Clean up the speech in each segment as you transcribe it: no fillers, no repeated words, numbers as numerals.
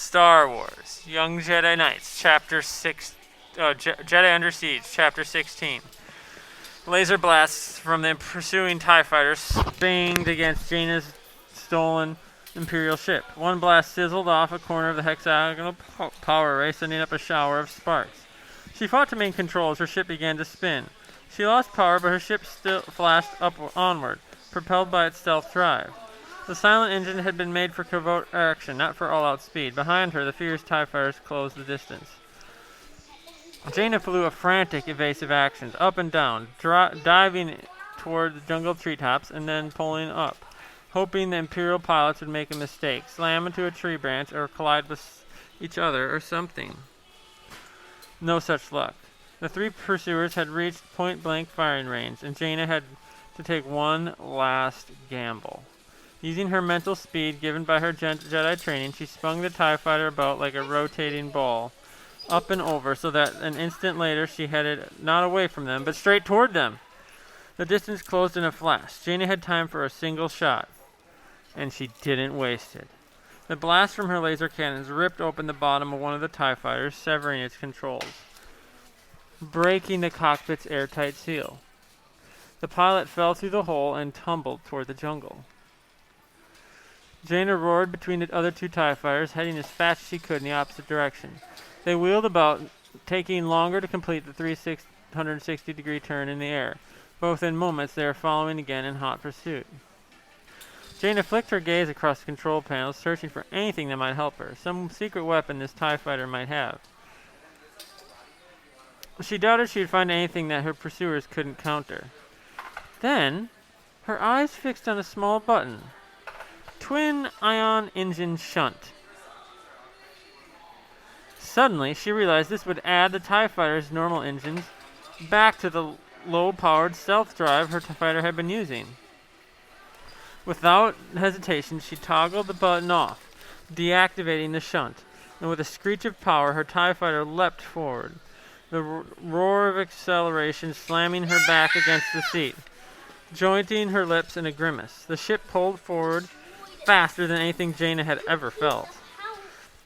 Star Wars, Young Jedi Knights, Chapter 6, Jedi Under Siege, Chapter 16. Laser blasts from the pursuing TIE fighters banged against Jaina's stolen Imperial ship. One blast sizzled off a corner of the hexagonal power array, sending up a shower of sparks. She fought to maintain control as her ship began to spin. She lost power, but her ship still flashed onward, propelled by its stealth drive. The silent engine had been made for covert action, not for all-out speed. Behind her, the fierce TIE fighters closed the distance. Jaina flew a frantic, evasive actions, up and down, diving toward the jungle treetops and then pulling up, hoping the Imperial pilots would make a mistake, slam into a tree branch, or collide with each other or something. No such luck. The three pursuers had reached point-blank firing range, and Jaina had to take one last gamble. Using her mental speed given by her Jedi training, she spun the TIE fighter about like a rotating ball, up and over, so that an instant later she headed not away from them, but straight toward them. The distance closed in a flash. Jaina had time for a single shot, and she didn't waste it. The blast from her laser cannons ripped open the bottom of one of the TIE fighters, severing its controls, breaking the cockpit's airtight seal. The pilot fell through the hole and tumbled toward the jungle. Jaina roared between the other two TIE fighters, heading as fast as she could in the opposite direction. They wheeled about, taking longer to complete the 360-degree turn in the air, but within moments they were following again in hot pursuit. Jaina flicked her gaze across the control panels, searching for anything that might help her, some secret weapon this TIE fighter might have. She doubted she would find anything that her pursuers couldn't counter. Then, her eyes fixed on a small button. Twin ion engine shunt. Suddenly, she realized this would add the TIE fighter's normal engines back to the low-powered stealth drive her fighter had been using. Without hesitation, she toggled the button off, deactivating the shunt, and with a screech of power, her TIE fighter leapt forward, the roar of acceleration slamming her back against the seat, jointing her lips in a grimace. The ship pulled forward faster than anything Jaina had ever felt.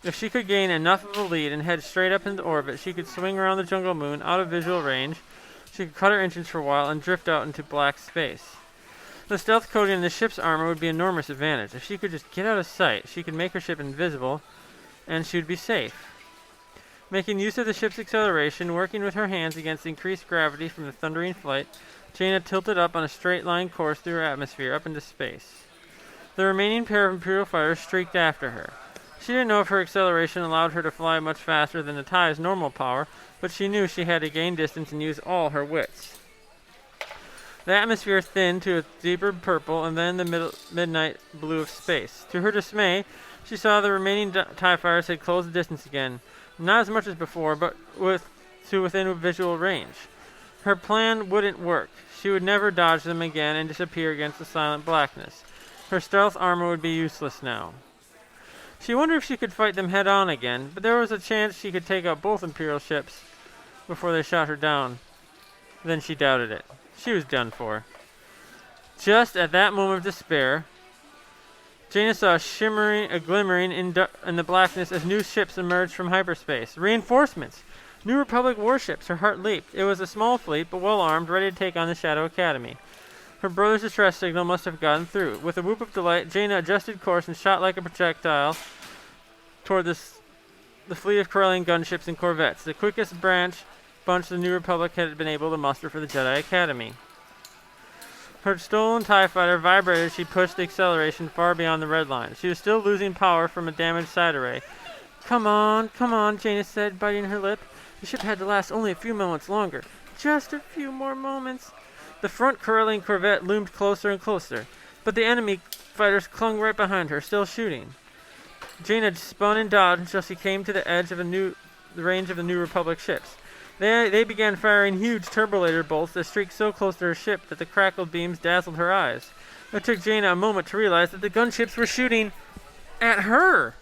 If she could gain enough of a lead and head straight up into orbit, she could swing around the jungle moon out of visual range. She could cut her engines for a while and drift out into black space. The stealth coating in the ship's armor would be an enormous advantage. If she could just get out of sight, she could make her ship invisible, and she would be safe. Making use of the ship's acceleration, working with her hands against increased gravity from the thundering flight, Jaina tilted up on a straight-line course through her atmosphere up into space. The remaining pair of Imperial fighters streaked after her. She didn't know if her acceleration allowed her to fly much faster than the TIE's normal power, but she knew she had to gain distance and use all her wits. The atmosphere thinned to a deeper purple and then the midnight blue of space. To her dismay, she saw the remaining TIE fighters had closed the distance again, not as much as before, but to within visual range. Her plan wouldn't work. She would never dodge them again and disappear against the silent blackness. Her stealth armor would be useless now. She wondered if she could fight them head-on again, but there was a chance she could take out both Imperial ships before they shot her down. Then she doubted it. She was done for. Just at that moment of despair, Jaina saw a glimmering in the blackness as new ships emerged from hyperspace. Reinforcements! New Republic warships! Her heart leaped. It was a small fleet, but well-armed, ready to take on the Shadow Academy. Her brother's distress signal must have gotten through. With a whoop of delight, Jaina adjusted course and shot like a projectile toward the fleet of Corellian gunships and corvettes, the quickest bunch the New Republic had been able to muster for the Jedi Academy. Her stolen TIE fighter vibrated as she pushed the acceleration far beyond the red line. She was still losing power from a damaged side array. Come on, Jaina said, biting her lip. The ship had to last only a few moments longer. Just a few more moments. The front Corellian corvette loomed closer and closer, but the enemy fighters clung right behind her, still shooting. Jaina spun and dodged until she came to the edge of the range of the New Republic ships. They began firing huge turbolator bolts that streaked so close to her ship that the crackled beams dazzled her eyes. It took Jaina a moment to realize that the gunships were shooting at her.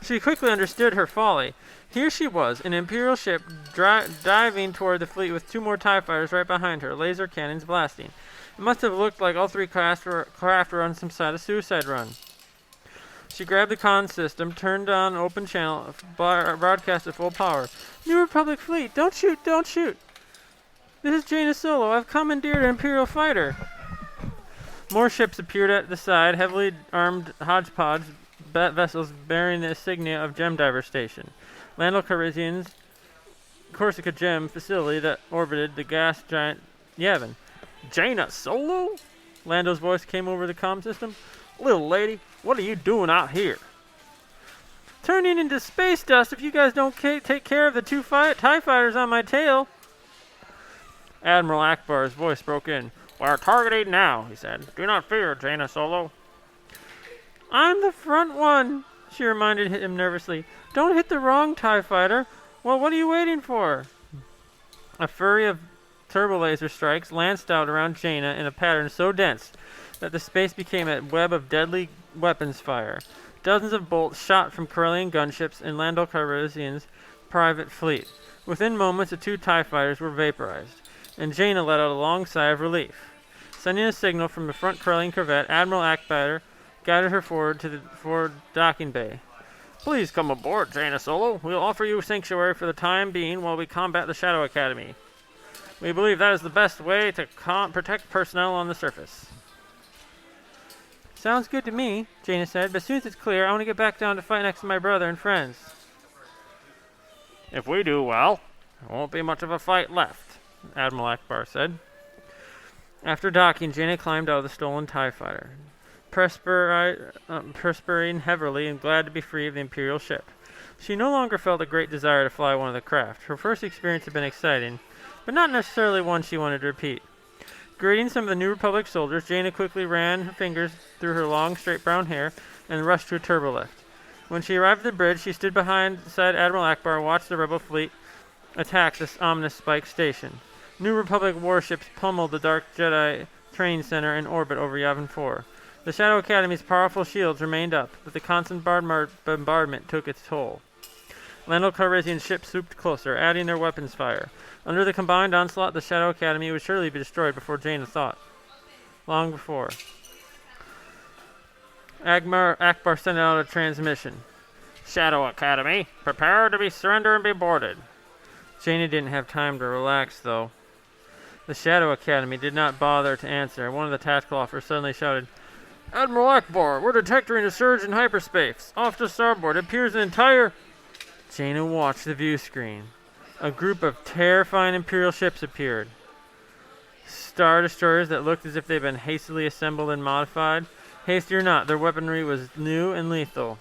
She quickly understood her folly. Here she was, an Imperial ship diving toward the fleet with two more TIE fighters right behind her, laser cannons blasting. It must have looked like all three craft were on some sort of suicide run. She grabbed the con system, turned on open channel, broadcast at full power. New Republic fleet, don't shoot, don't shoot. This is Jaina Solo. I've commandeered an Imperial fighter. More ships appeared at the side, heavily armed hodgepodge vessels bearing the insignia of Gem Diver Station. Lando Calrissian's Corsica Gem facility that orbited the gas giant Yavin. Jaina Solo? Lando's voice came over the comm system. Little lady, what are you doing out here? Turning into space dust if you guys don't take care of the two TIE fighters on my tail. Admiral Akbar's voice broke in. We're targeting now, he said. Do not fear, Jaina Solo. I'm the front one, she reminded him nervously. Don't hit the wrong TIE fighter. Well, what are you waiting for? A flurry of turbo laser strikes lanced out around Jaina in a pattern so dense that the space became a web of deadly weapons fire. Dozens of bolts shot from Corellian gunships and Lando Calrissian's private fleet. Within moments, the two TIE fighters were vaporized, and Jaina let out a long sigh of relief. Sending a signal from the front Corellian corvette, Admiral Akbar guided her forward to the forward docking bay. Please come aboard, Jaina Solo. We'll offer you sanctuary for the time being while we combat the Shadow Academy. We believe that is the best way to protect personnel on the surface. Sounds good to me, Jaina said, but as soon as it's clear, I want to get back down to fight next to my brother and friends. If we do well, there won't be much of a fight left, Admiral Akbar said. After docking, Jaina climbed out of the stolen TIE fighter, perspiring heavily and glad to be free of the Imperial ship. She no longer felt a great desire to fly one of the craft. Her first experience had been exciting, but not necessarily one she wanted to repeat. Greeting some of the New Republic soldiers, Jaina quickly ran her fingers through her long, straight brown hair and rushed to a turbolift. When she arrived at the bridge, she stood beside Admiral Akbar and watched the rebel fleet attack this ominous Spike station. New Republic warships pummeled the Dark Jedi training center in orbit over Yavin 4. The Shadow Academy's powerful shields remained up, but the constant bombardment took its toll. Lando Calrissian's ships swooped closer, adding their weapons fire. Under the combined onslaught, the Shadow Academy would surely be destroyed before Jaina thought. Long before. Akbar sent out a transmission. Shadow Academy, prepare to be surrender and be boarded. Jaina didn't have time to relax, though. The Shadow Academy did not bother to answer. One of the tactical officers suddenly shouted, Admiral Akbar, we're detecting a surge in hyperspace. Off to starboard appears an entire... Jaina watched the view screen. A group of terrifying Imperial ships appeared. Star Destroyers that looked as if they'd been hastily assembled and modified. Hasty or not, their weaponry was new and lethal.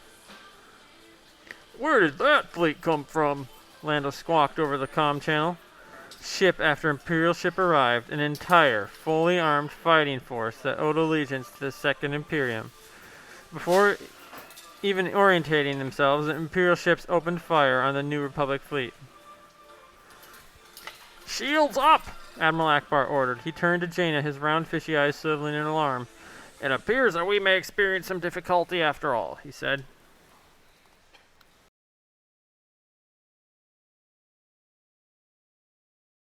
Where did that fleet come from? Lando squawked over the comm channel. Ship after Imperial ship arrived, an entire, fully armed fighting force that owed allegiance to the Second Imperium. Before even orientating themselves, the Imperial ships opened fire on the New Republic fleet. Shields up! Admiral Akbar ordered. He turned to Jaina, his round fishy eyes swiveling in alarm. It appears that we may experience some difficulty after all, he said.